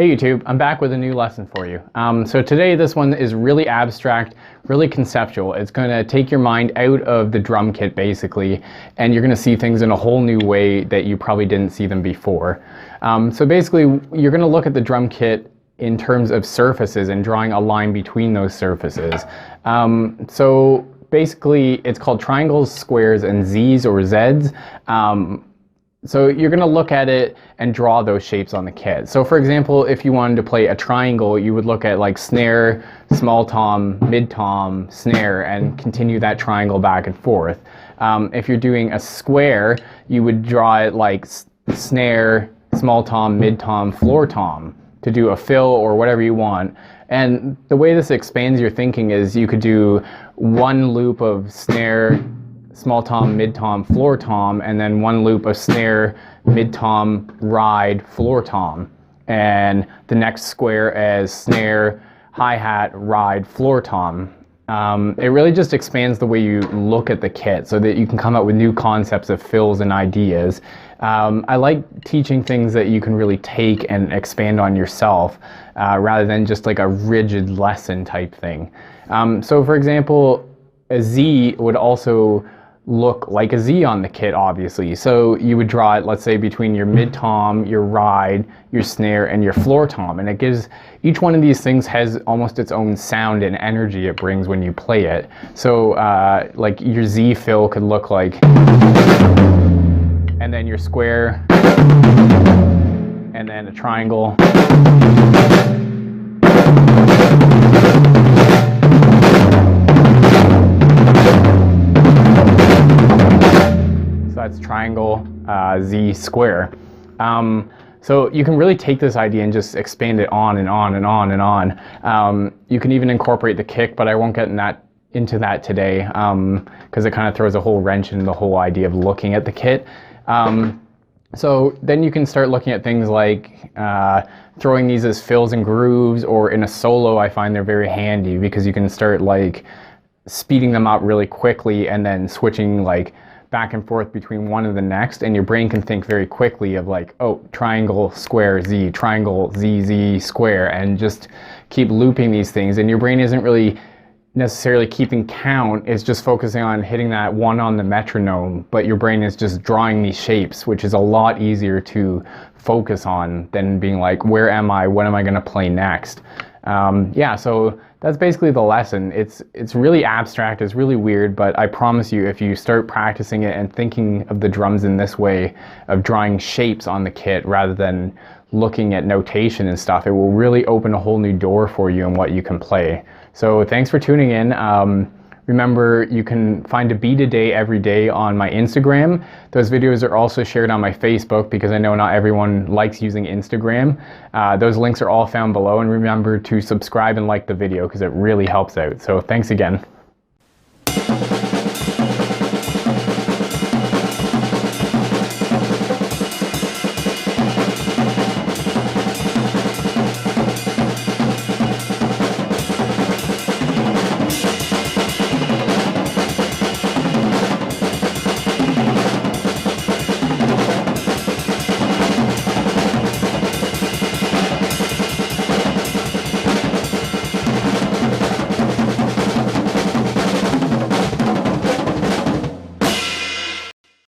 Hey YouTube, I'm back with a new lesson for you. So today this one is really abstract, really conceptual. It's going to take your mind out of the drum kit basically, and you're going to see things in a whole new way that you probably didn't see them before. So basically you're going to look at the drum kit in terms of surfaces and drawing a line between those surfaces. So basically it's called triangles, squares, and Z's or Z's. So you're going to look at it and draw those shapes on the kit. So for example, if you wanted to play a triangle, you would look at like snare, small tom, mid tom, snare, and continue that triangle back and forth. If you're doing a square, you would draw it like snare, small tom, mid tom, floor tom to do a fill or whatever you want. And the way this expands your thinking is you could do one loop of snare, small tom, mid tom, floor tom, and then one loop of snare, mid tom, ride, floor tom, and the next square as snare, hi-hat, ride, floor tom. It really just expands the way you look at the kit so that you can come up with new concepts of fills and ideas. I like teaching things that you can really take and expand on yourself rather than just like a rigid lesson type thing. So for example, a Z would also look like a Z on the kit, obviously. So you would draw it, let's say, between your mid tom, your ride, your snare, and your floor tom, and it gives, each one of these things has almost its own sound and energy it brings when you play it. So like your Z fill could look like, and then your square, and then a triangle, that's triangle, Z, square. So you can really take this idea and just expand it on and on and on and on. You can even incorporate the kick, but I won't get into that today because it kind of throws a whole wrench into the whole idea of looking at the kit. So then you can start looking at things like throwing these as fills and grooves, or in a solo I find they're very handy because you can start like speeding them up really quickly and then switching like back and forth between one and the next, and your brain can think very quickly of like, oh, triangle, square, Z, triangle, Z, Z, square, and just keep looping these things, and your brain isn't really necessarily keeping count, it's just focusing on hitting that one on the metronome, but your brain is just drawing these shapes, which is a lot easier to focus on than being like, where am I, what am I going to play next? Yeah, so that's basically the lesson. It's really abstract, it's really weird, but I promise you if you start practicing it and thinking of the drums in this way, of drawing shapes on the kit rather than looking at notation and stuff, it will really open a whole new door for you in what you can play. So thanks for tuning in. Remember, you can find a beat a day every day on my Instagram. Those videos are also shared on my Facebook because I know not everyone likes using Instagram. Those links are all found below, and remember to subscribe and like the video because it really helps out. So thanks again.